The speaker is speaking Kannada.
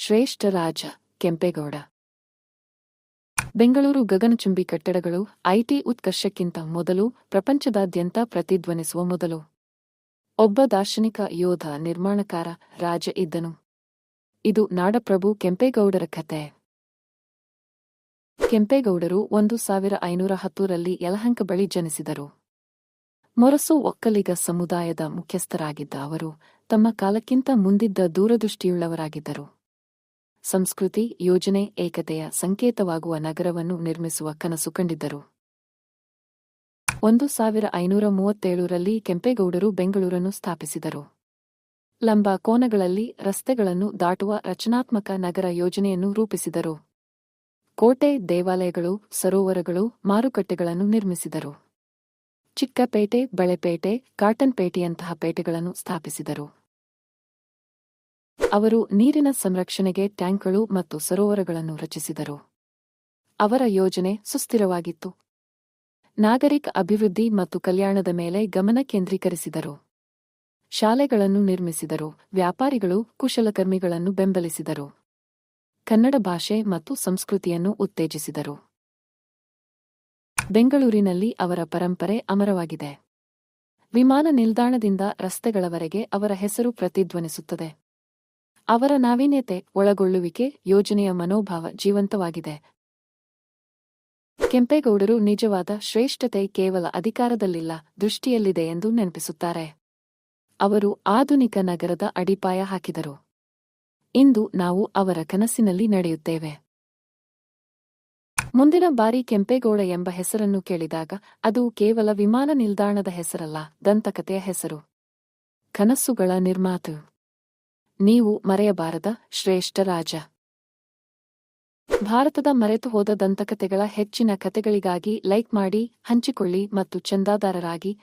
ಶ್ರೇಷ್ಠ ರಾಜ ಕೆಂಪೇಗೌಡ. ಬೆಂಗಳೂರು ಗಗನಚುಂಬಿ ಕಟ್ಟಡಗಳು ಐಟಿ ಉತ್ಕರ್ಷಕ್ಕಿಂತ ಮೊದಲು, ಪ್ರಪಂಚದಾದ್ಯಂತ ಪ್ರತಿಧ್ವನಿಸುವ ಮೊದಲು ಒಬ್ಬ ದಾರ್ಶನಿಕ, ಯೋಧ, ನಿರ್ಮಾಣಕಾರ, ರಾಜ ಇದ್ದನು. ಇದು ನಾಡಪ್ರಭು ಕೆಂಪೇಗೌಡರ ಕಥೆ. ಕೆಂಪೇಗೌಡರು 1510ರಲ್ಲಿ ಯಲಹಂಕ ಬಳಿ ಜನಿಸಿದರು. ಮೊರಸು ಒಕ್ಕಲಿಗ ಸಮುದಾಯದ ಮುಖ್ಯಸ್ಥರಾಗಿದ್ದ ಅವರು ತಮ್ಮ ಕಾಲಕ್ಕಿಂತ ಮುಂದಿದ್ದ ದೂರದೃಷ್ಟಿಯುಳ್ಳವರಾಗಿದ್ದರು. ಸಂಸ್ಕೃತಿ, ಯೋಜನೆ, ಏಕತೆಯ ಸಂಕೇತವಾಗುವ ನಗರವನ್ನು ನಿರ್ಮಿಸುವ ಕನಸು ಕಂಡಿದ್ದರು. 1537ರಲ್ಲಿ ಕೆಂಪೇಗೌಡರು ಬೆಂಗಳೂರನ್ನು ಸ್ಥಾಪಿಸಿದರು. ಲಂಬ ಕೋನಗಳಲ್ಲಿ ರಸ್ತೆಗಳನ್ನು ದಾಟುವ ರಚನಾತ್ಮಕ ನಗರ ಯೋಜನೆಯನ್ನು ರೂಪಿಸಿದರು. ಕೋಟೆ, ದೇವಾಲಯಗಳು, ಸರೋವರಗಳು, ಮಾರುಕಟ್ಟೆಗಳನ್ನು ನಿರ್ಮಿಸಿದರು. ಚಿಕ್ಕಪೇಟೆ, ಬಳೆಪೇಟೆ, ಕಾಟನ್ ಪೇಟೆಯಂತಹ ಪೇಟೆಗಳನ್ನು ಸ್ಥಾಪಿಸಿದರು. ಅವರು ನೀರಿನ ಸಂರಕ್ಷಣೆಗೆ ಟ್ಯಾಂಕ್ಗಳು ಮತ್ತು ಸರೋವರಗಳನ್ನು ರಚಿಸಿದರು. ಅವರ ಯೋಜನೆ ಸುಸ್ಥಿರವಾಗಿತ್ತು. ನಾಗರಿಕ ಅಭಿವೃದ್ಧಿ ಮತ್ತು ಕಲ್ಯಾಣದ ಮೇಲೆ ಗಮನ ಕೇಂದ್ರೀಕರಿಸಿದರು. ಶಾಲೆಗಳನ್ನು ನಿರ್ಮಿಸಿದರು. ವ್ಯಾಪಾರಿಗಳು, ಕುಶಲಕರ್ಮಿಗಳನ್ನು ಬೆಂಬಲಿಸಿದರು. ಕನ್ನಡ ಭಾಷೆ ಮತ್ತು ಸಂಸ್ಕೃತಿಯನ್ನು ಉತ್ತೇಜಿಸಿದರು. ಬೆಂಗಳೂರಿನಲ್ಲಿ ಅವರ ಪರಂಪರೆ ಅಮರವಾಗಿದೆ. ವಿಮಾನ ನಿಲ್ದಾಣದಿಂದ ರಸ್ತೆಗಳವರೆಗೆ ಅವರ ಹೆಸರು ಪ್ರತಿಧ್ವನಿಸುತ್ತದೆ. ಅವರ ನಾವೀನ್ಯತೆ, ಒಳಗೊಳ್ಳುವಿಕೆ, ಯೋಜನೆಯ ಮನೋಭಾವ ಜೀವಂತವಾಗಿದೆ. ಕೆಂಪೇಗೌಡರು ನಿಜವಾದ ಶ್ರೇಷ್ಠತೆ ಕೇವಲ ಅಧಿಕಾರದಲ್ಲಿಲ್ಲ, ದೃಷ್ಟಿಯಲ್ಲಿದೆ ಎಂದು ನೆನಪಿಸುತ್ತಾರೆ. ಅವರು ಆಧುನಿಕ ನಗರದ ಅಡಿಪಾಯ ಹಾಕಿದರು. ಇಂದು ನಾವು ಅವರ ಕನಸಿನಲ್ಲಿ ನಡೆಯುತ್ತೇವೆ. ಮುಂದಿನ ಬಾರಿ ಕೆಂಪೇಗೌಡ ಎಂಬ ಹೆಸರನ್ನು ಕೇಳಿದಾಗ ಅದು ಕೇವಲ ವಿಮಾನ ನಿಲ್ದಾಣದ ಹೆಸರಲ್ಲ, ದಂತಕಥೆಯ ಹೆಸರು. ಕನಸುಗಳ ನಿರ್ಮಾತು. ನೀವು ಮರೆಯಬಾರದ ಶ್ರೇಷ್ಠ ರಾಜ. ಭಾರತದ ಮರೆತು ಹೋದ ದಂತಕಥೆಗಳ ಹೆಚ್ಚಿನ ಕಥೆಗಳಿಗಾಗಿ ಲೈಕ್ ಮಾಡಿ, ಹಂಚಿಕೊಳ್ಳಿ ಮತ್ತು ಚಂದಾದಾರರಾಗಿ